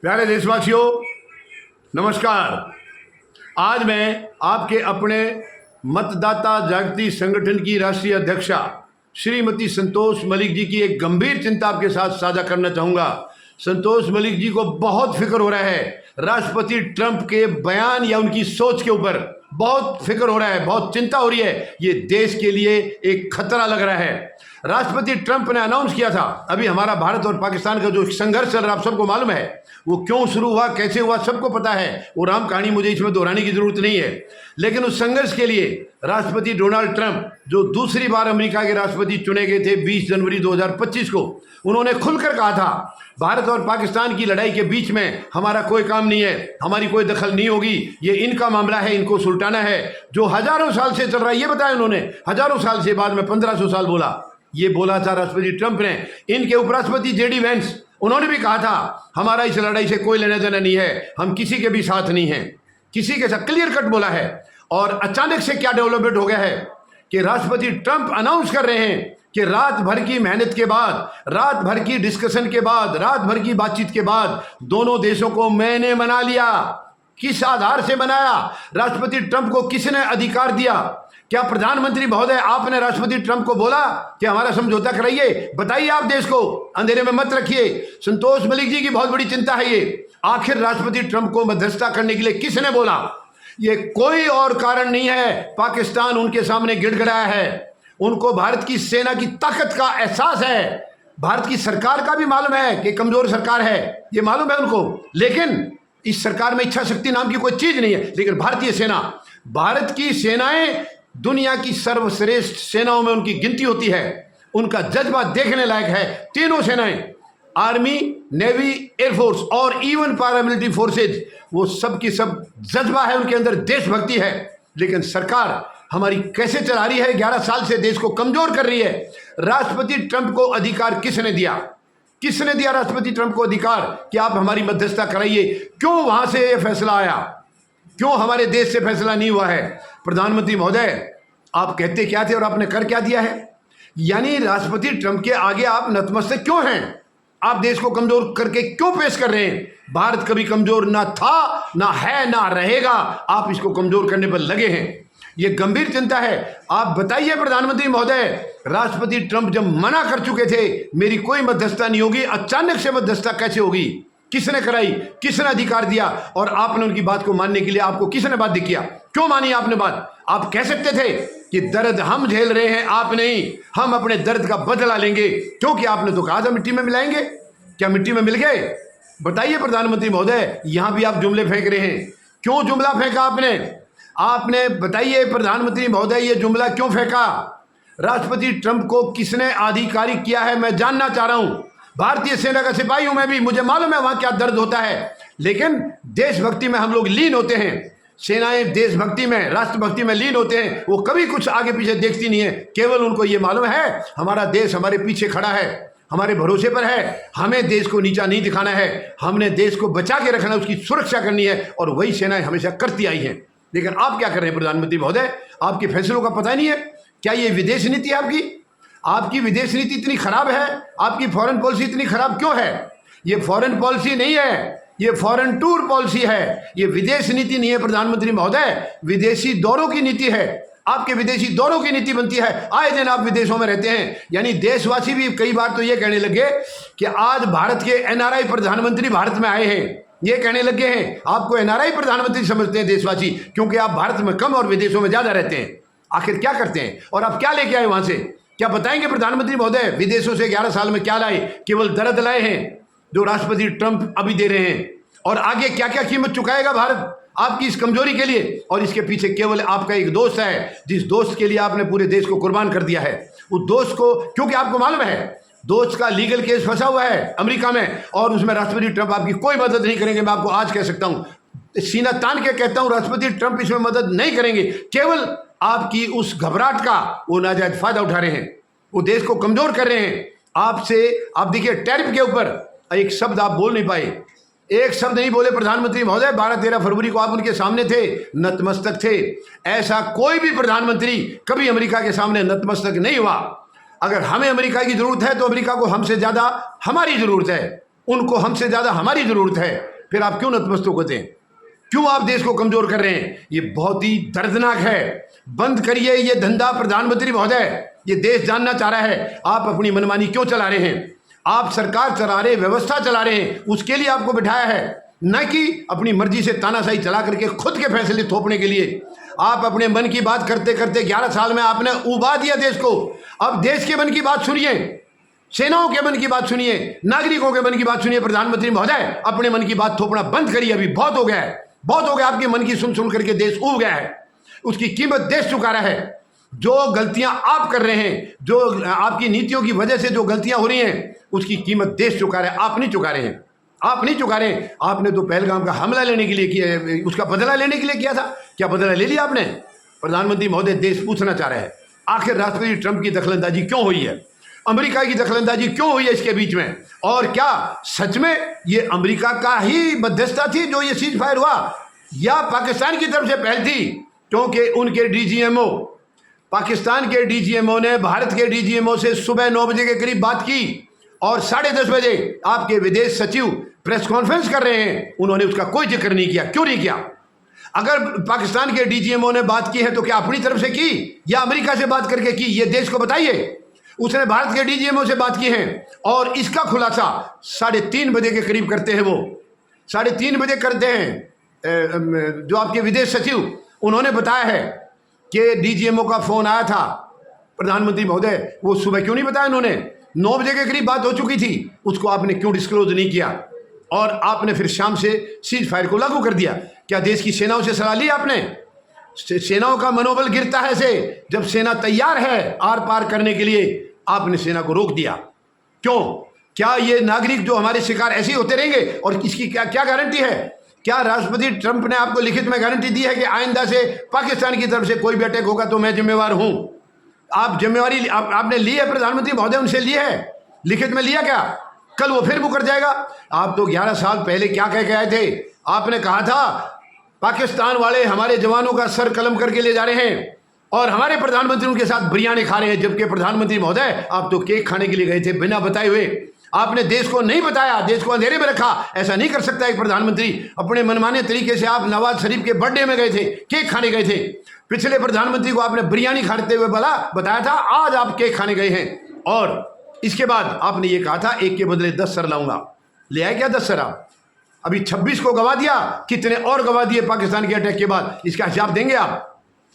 प्यारे देशवासियों, नमस्कार। आज मैं आपके अपने मतदाता जागृति संगठन की राष्ट्रीय अध्यक्षा श्रीमती संतोष मलिक जी की एक गंभीर चिंता आपके साथ साझा करना चाहूँगा। संतोष मलिक जी को बहुत फिक्र हो रहा है राष्ट्रपति ट्रंप के बयान या उनकी सोच के ऊपर। बहुत फिक्र हो रहा है, बहुत चिंता हो रही है। ये देश के लिए एक खतरा लग रहा है। राष्ट्रपति ट्रंप ने अनाउंस किया था, अभी हमारा भारत और पाकिस्तान का जो संघर्ष चल रहा है आप सबको मालूम है, वो क्यों शुरू हुआ, कैसे हुआ, सबको पता है। वो राम कहानी मुझे इसमें दोहराने की जरूरत नहीं है। लेकिन उस संघर्ष के लिए राष्ट्रपति डोनाल्ड ट्रंप, जो दूसरी बार अमेरिका के राष्ट्रपति चुने गए थे 20 जनवरी 2025 को, उन्होंने खुलकर कहा था भारत और पाकिस्तान की लड़ाई के बीच में हमारा कोई काम नहीं है, हमारी कोई दखल नहीं होगी, ये इनका मामला है, इनको सुलटाना है। जो हजारों साल से चल रहा है, ये बताया उन्होंने, हजारों साल से, बाद में 1500 साल बोला। ये बोला था राष्ट्रपति ट्रंप ने। इनके उपराष्ट्रपति जेडी वेंस, उन्होंने भी कहा था हमारा इस लड़ाई से कोई लेना देना नहीं है, हम किसी के भी साथ नहीं हैं, किसी के साथ, क्लियर कट बोला है। और अचानक से क्या डेवलपमेंट हो गया है कि राष्ट्रपति ट्रंप अनाउंस कर रहे हैं कि रात भर की मेहनत के बाद, रात भर की डिस्कशन के बाद, रात भर की बातचीत के बाद दोनों देशों को मैंने मना लिया। किस आधार से बनाया? राष्ट्रपति ट्रंप को किसने अधिकार दिया? क्या प्रधानमंत्री महोदय आपने राष्ट्रपति ट्रंप को बोला कि हमारा समझौता कराइए? बताइए, आप देश को अंधेरे में मत रखिए। संतोष मलिक जी की बहुत बड़ी चिंता है ये। आखिर राष्ट्रपति ट्रंप को मध्यस्थता करने के लिए किसने बोला? ये कोई और कारण नहीं है, पाकिस्तान उनके सामने गिड़गिड़ाया है। उनको भारत की सेना की ताकत का एहसास है। भारत की सरकार का भी मालूम है कि कमजोर सरकार है, ये मालूम है उनको। लेकिन इस सरकार में इच्छा शक्ति नाम की कोई चीज नहीं है। लेकिन भारतीय सेना, भारत की सेनाएं दुनिया की सर्वश्रेष्ठ सेनाओं में उनकी गिनती होती है। उनका जज्बा देखने लायक है। तीनों सेनाएं, आर्मी, नेवी, एयरफोर्स और इवन पैरामिलिट्री फोर्सेज, वो सब की सब जज्बा है उनके अंदर, देशभक्ति है। लेकिन सरकार हमारी कैसे चला रही है? 11 साल से देश को कमजोर कर रही है। राष्ट्रपति ट्रंप को अधिकार किसने दिया? किसने दिया राष्ट्रपति ट्रंप को अधिकार कि आप हमारी मध्यस्थता कराइए? क्यों वहां से यह फैसला आया? क्यों हमारे देश से फैसला नहीं हुआ है? प्रधानमंत्री महोदय, आप कहते क्या थे और आपने कर क्या दिया है? यानी राष्ट्रपति ट्रंप के आगे आप नतमस्तक क्यों हैं? आप देश को कमजोर करके क्यों पेश कर रहे हैं? भारत कभी कमजोर ना था, ना है, ना रहेगा। आप इसको कमजोर करने पर लगे हैं। ये गंभीर चिंता है। आप बताइए प्रधानमंत्री महोदय, राष्ट्रपति ट्रंप जब मना कर चुके थे मेरी कोई मध्यस्थता नहीं होगी, अचानक से मध्यस्थता कैसे होगी? किसने कराई? किसने अधिकार दिया? और आपने उनकी बात को मानने के लिए आपको किसने बाध्य किया? क्यों मानी आपने बात? आप कह सकते थे कि दर्द हम झेल रहे हैं, आप नहीं, हम अपने दर्द का बदला लेंगे, क्योंकि आपने तो कहा था मिट्टी में मिलाएंगे। क्या मिट्टी में मिल गए? बताइए प्रधानमंत्री महोदय, यहां भी आप जुमले फेंक रहे हैं। क्यों जुमला फेंका आपने बताइए प्रधानमंत्री महोदय, ये जुमला क्यों फेंका? राष्ट्रपति ट्रंप को किसने आधिकारिक किया है, मैं जानना चाह रहा हूं। भारतीय सेना का सिपाही हूं मैं भी, मुझे मालूम है वहां क्या दर्द होता है। लेकिन देशभक्ति में हम लोग लीन होते हैं। सेनाएं देशभक्ति में, राष्ट्रभक्ति में लीन होते हैं। वो कभी कुछ आगे पीछे देखती नहीं है। केवल उनको ये मालूम है हमारा देश हमारे पीछे खड़ा है, हमारे भरोसे पर है, हमें देश को नीचा नहीं दिखाना है, हमने देश को बचा के रखना, उसकी सुरक्षा करनी है। और वही सेनाएं हमेशा करती आई हैं। लेकिन आप क्या कर रहे हैं प्रधानमंत्री महोदय? आपके फैसलों का पता नहीं है क्या? ये विदेश नीति है आपकी विदेश नीति इतनी खराब है, आपकी फॉरेन पॉलिसी इतनी खराब क्यों है? ये फॉरेन पॉलिसी नहीं है, ये फॉरेन टूर पॉलिसी है, ये विदेश नीति नहीं है प्रधानमंत्री महोदय, विदेशी दौरों की नीति है। आपके विदेशी दौरों की नीति बनती है। आए दिन आप विदेशों में रहते हैं। यानी देशवासी भी कई बार तो ये कहने लगे कि आज भारत के एनआरआई प्रधानमंत्री भारत में आए हैं, ये कहने लगे हैं। आपको एनआरआई प्रधानमंत्री समझते हैं देशवासी, क्योंकि आप भारत में कम और विदेशों में ज्यादा रहते हैं। आखिर क्या करते हैं और आप क्या लेके आए वहां से? क्या बताएंगे प्रधानमंत्री महोदय? विदेशों से 11 साल में क्या लाए? केवल दर्द लाए हैं जो राष्ट्रपति ट्रंप अभी दे रहे हैं। और आगे क्या क्या कीमत चुकाएगा भारत आपकी इस कमजोरी के लिए? और इसके पीछे केवल आपका एक दोस्त है, जिस दोस्त के लिए आपने पूरे देश को कुर्बान कर दिया है। उस दोस्त को, क्योंकि आपको मालूम है दोस्त का लीगल केस फंसा हुआ है अमेरिका में, और उसमें राष्ट्रपति ट्रंप आपकी कोई मदद नहीं करेंगे। मैं आपको आज कह सकता हूं, सीना तान के कहता हूं, राष्ट्रपति ट्रंप इसमें मदद नहीं करेंगे। केवल आपकी उस घबराहट का वो नाजायज फायदा उठा रहे हैं, वो देश को कमजोर कर रहे हैं। आपसे, आप देखिए टैरिफ के ऊपर एक शब्द आप बोल नहीं पाए, एक शब्द नहीं बोले प्रधानमंत्री महोदय। 12-13 फरवरी को आप उनके सामने थे, नतमस्तक थे। ऐसा कोई भी प्रधानमंत्री कभी अमेरिका के सामने नतमस्तक नहीं हुआ। अगर हमें अमेरिका की जरूरत है तो अमेरिका को हमसे ज्यादा हमारी जरूरत है। उनको हमसे ज़्यादा हमारी ज़रूरत है, फिर आप क्यों नतमस्तक होते हैं? क्यों आप देश को कमज़ोर कर रहे हैं? ये बहुत ही दर्दनाक है। बंद करिए ये धंधा प्रधानमंत्री महोदय। ये देश जानना चाह रहा है आप अपनी मनमानी क्यों चला रहे हैं। आप सरकार चला रहे, व्यवस्था चला रहे हैं, उसके लिए आपको बिठाया है, न कि अपनी मर्जी से तानाशाही चला करके खुद के फैसले थोपने के लिए। आप अपने मन की बात करते करते 11 साल में आपने उबा दिया देश को। अब देश के मन की बात सुनिए, सेनाओं के मन की बात सुनिए, नागरिकों के मन की बात सुनिए। प्रधानमंत्री महोदय, अपने मन की बात थोपना बंद करिए। अभी बहुत हो गया है, बहुत हो गया। आपके मन की सुन सुन करके देश उब गया है, उसकी कीमत देश चुका रहा है। जो गलतियां आप कर रहे हैं, जो आपकी नीतियों की वजह से जो गलतियां हो रही हैं, उसकी कीमत देश चुका रहा है। आप नहीं चुका रहे हैं, आप नहीं चुका रहे हैं। आपने तो पहलगाम का हमला लेने के लिए किया, उसका बदला लेने के लिए किया था। क्या बदला ले लिया आपने? प्रधानमंत्री महोदय, देश पूछना चाह रहा है आखिर राष्ट्रपति ट्रंप की दखलंदाजी क्यों हुई है, अमेरिका की दखलंदाजी क्यों हुई है इसके बीच में? और क्या सच में ये अमेरिका का ही मध्यस्थता थी जो ये सीज फायर हुआ, या पाकिस्तान की तरफ से पहल थी? क्योंकि उनके डीजीएमओ, पाकिस्तान के डीजीएमओ ने भारत के डीजीएमओ से सुबह 9 बजे के करीब बात की और 10:30 बजे आपके विदेश सचिव प्रेस कॉन्फ्रेंस कर रहे हैं, उन्होंने उसका कोई जिक्र नहीं किया। क्यों नहीं किया? अगर पाकिस्तान के डीजीएमओ ने बात की है तो क्या अपनी तरफ से की या अमेरिका से बात करके की? ये देश को बताइए। उसने भारत के डीजीएमओ से बात की है और इसका खुलासा 3:30 बजे के करीब करते हैं। वो 3:30 बजे करते हैं। जो आपके विदेश सचिव, उन्होंने बताया है कि डीजीएमओ का फोन आया था। प्रधानमंत्री महोदय, वो सुबह क्यों नहीं बताया? उन्होंने 9 बजे के करीब बात हो चुकी थी, उसको आपने क्यों डिस्क्लोज नहीं किया? और आपने फिर शाम से सीज फायर को लागू कर दिया। क्या देश की सेनाओं से सलाह ली आपने? सेनाओं का मनोबल गिरता है से जब सेना तैयार है आर पार करने के लिए, आपने सेना को रोक दिया। क्यों? क्या ये नागरिक जो हमारे शिकार ऐसे ही होते रहेंगे? और इसकी क्या क्या गारंटी है? क्या राष्ट्रपति ट्रंप ने आपको लिखित में गारंटी दी है कि आइंदा से पाकिस्तान की तरफ से कोई भी अटैक होगा तो मैं जिम्मेवार हूं? आप जिम्मेवारी आपने ली है? प्रधानमंत्री महोदय उनसे ली है? लिखित में लिया क्या? कल वो फिर मुकर जाएगा। आप तो 11 साल पहले क्या कह के आए थे? आपने कहा था पाकिस्तान वाले हमारे जवानों का सर कलम करके ले जा रहे हैं और हमारे प्रधानमंत्री उनके साथ बिरयानी खा रहे हैं, जबकि प्रधानमंत्री महोदय आप तो केक खाने के लिए गए थे बिना बताए हुए। आपने देश को नहीं बताया, देश को अंधेरे में रखा। ऐसा नहीं कर सकता एक प्रधानमंत्री। अपने मनमाने तरीके से आप नवाज शरीफ के बर्थडे में गए थे, केक खाने गए थे। पिछले प्रधानमंत्री को आपने बिरयानी खाते हुए बताया था, आज आप केक खाने गए हैं। और इसके बाद आपने ये कहा था 1 के बदले 10 सर लाऊंगा। ले आए क्या 10 सर आप? अभी 26 को गवा दिया, कितने और गवा दिए पाकिस्तान के अटैक के बाद? इसका हिसाब देंगे आप?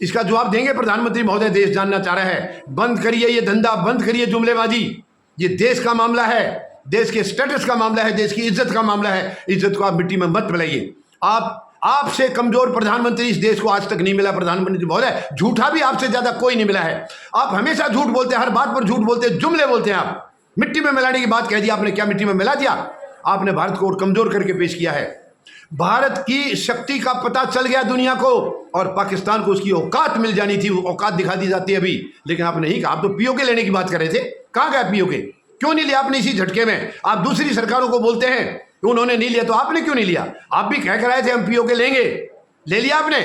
इसका जवाब देंगे प्रधानमंत्री महोदय? देश जानना चाह रहा है। बंद करिए ये धंधा, बंद करिए जुमलेबाजी। ये देश का मामला है, देश के स्टेटस का मामला है, देश की इज्जत का मामला है। इज्जत को आप मिट्टी में मत मिलाइए। आपसे कमजोर प्रधानमंत्री इस देश को आज तक नहीं मिला। प्रधानमंत्री महोदय, झूठा भी आपसे ज्यादा कोई नहीं मिला है। आप हमेशा झूठ बोलते हैं, हर बात पर झूठ बोलते हैं, जुमले बोलते हैं। आप मिट्टी में मिलाने की बात कह दी आपने। क्या मिट्टी में मिला दिया? आपने भारत को और कमजोर करके पेश किया है। भारत की शक्ति का पता चल गया दुनिया को और पाकिस्तान को उसकी औकात मिल जानी थी, वो औकात दिखा दी जाती है अभी। लेकिन आपने नहीं कहा। आप तो पीओके लेने की बात कर रहे थे, कहाँ गया पीओके? क्यों नहीं लिया आपने इसी झटके में? आप दूसरी सरकारों को बोलते हैं उन्होंने नहीं लिया, तो आपने क्यों नहीं लिया? आप भी कह कर आए थे हम पीओके लेंगे, ले लिया आपने।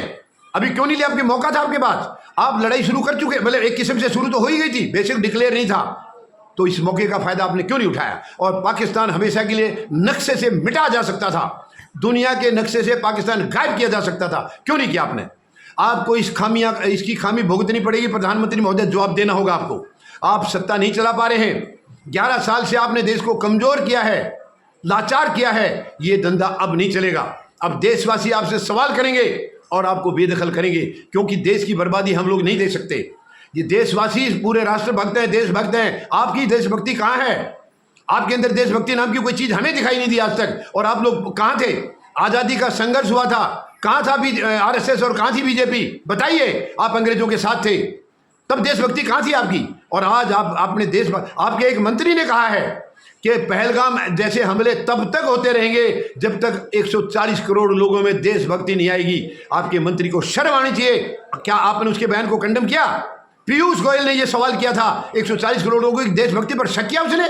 अभी क्यों नहीं लिया? आपके मौका था आपके पास, आप लड़ाई शुरू कर चुके। मतलब एक किस्म से शुरू तो हो ही गई थी, बेशक डिक्लेयर नहीं था, तो इस मौके का फायदा आपने क्यों नहीं उठाया? और पाकिस्तान हमेशा के लिए नक्शे से मिटा जा सकता था, दुनिया के नक्शे से पाकिस्तान गायब किया जा सकता था, क्यों नहीं किया आपने? आपको इसकी खामी भुगतनी पड़ेगी प्रधानमंत्री महोदय, जवाब देना होगा आपको। आप सत्ता नहीं चला पा रहे हैं। 11 साल से आपने देश को कमजोर किया है, लाचार किया है। ये धंधा अब नहीं चलेगा। अब देशवासी आपसे सवाल करेंगे और आपको बेदखल करेंगे, क्योंकि देश की बर्बादी हम लोग नहीं दे सकते। ये देशवासी पूरे राष्ट्रभक्त हैं, देशभक्त हैं। आपकी देशभक्ति कहाँ है? आपके अंदर देशभक्ति नाम की कोई चीज हमें दिखाई नहीं दी आज तक। और आप लोग कहाँ थे? आजादी का संघर्ष हुआ था, कहाँ था आरएसएस और कहाँ थी बीजेपी? बताइए। आप अंग्रेजों के साथ थे, तब देशभक्ति कहाँ थी आपकी? और आज आपने आपके एक मंत्री ने कहा है कि पहलगाम जैसे हमले तब तक होते रहेंगे जब तक 140 करोड़ लोगों में देशभक्ति नहीं आएगी। आपके मंत्री को शर्म आनी चाहिए। क्या आपने उसके बयान को कंडम किया? पीयूष गोयल ने यह सवाल किया था, 140 करोड़ लोगों की देशभक्ति पर शक किया उसने।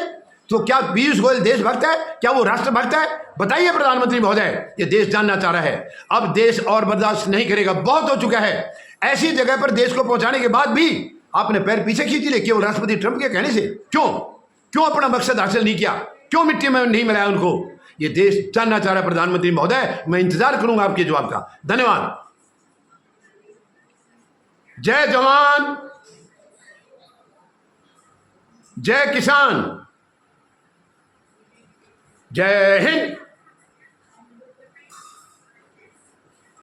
तो क्या पीयूष गोयल देशभक्त है? क्या वो राष्ट्रभक्त है? बताइए प्रधानमंत्री महोदय, ये देश जानना चाह रहा है। अब देश और बर्दाश्त नहीं करेगा, बहुत हो चुका है। ऐसी जगह पर देश को पहुंचाने के बाद भी आपने पैर पीछे खींच लिए, केवल राष्ट्रपति ट्रंप के कहने से। क्यों अपना मकसद हासिल नहीं किया? क्यों मिट्टी में नहीं मिलाया उनको? ये देश जानना चाह रहा है प्रधानमंत्री महोदय। मैं इंतजार करूंगा आपके जवाब का। धन्यवाद। जय जवान, जय किसान, जय हिंद।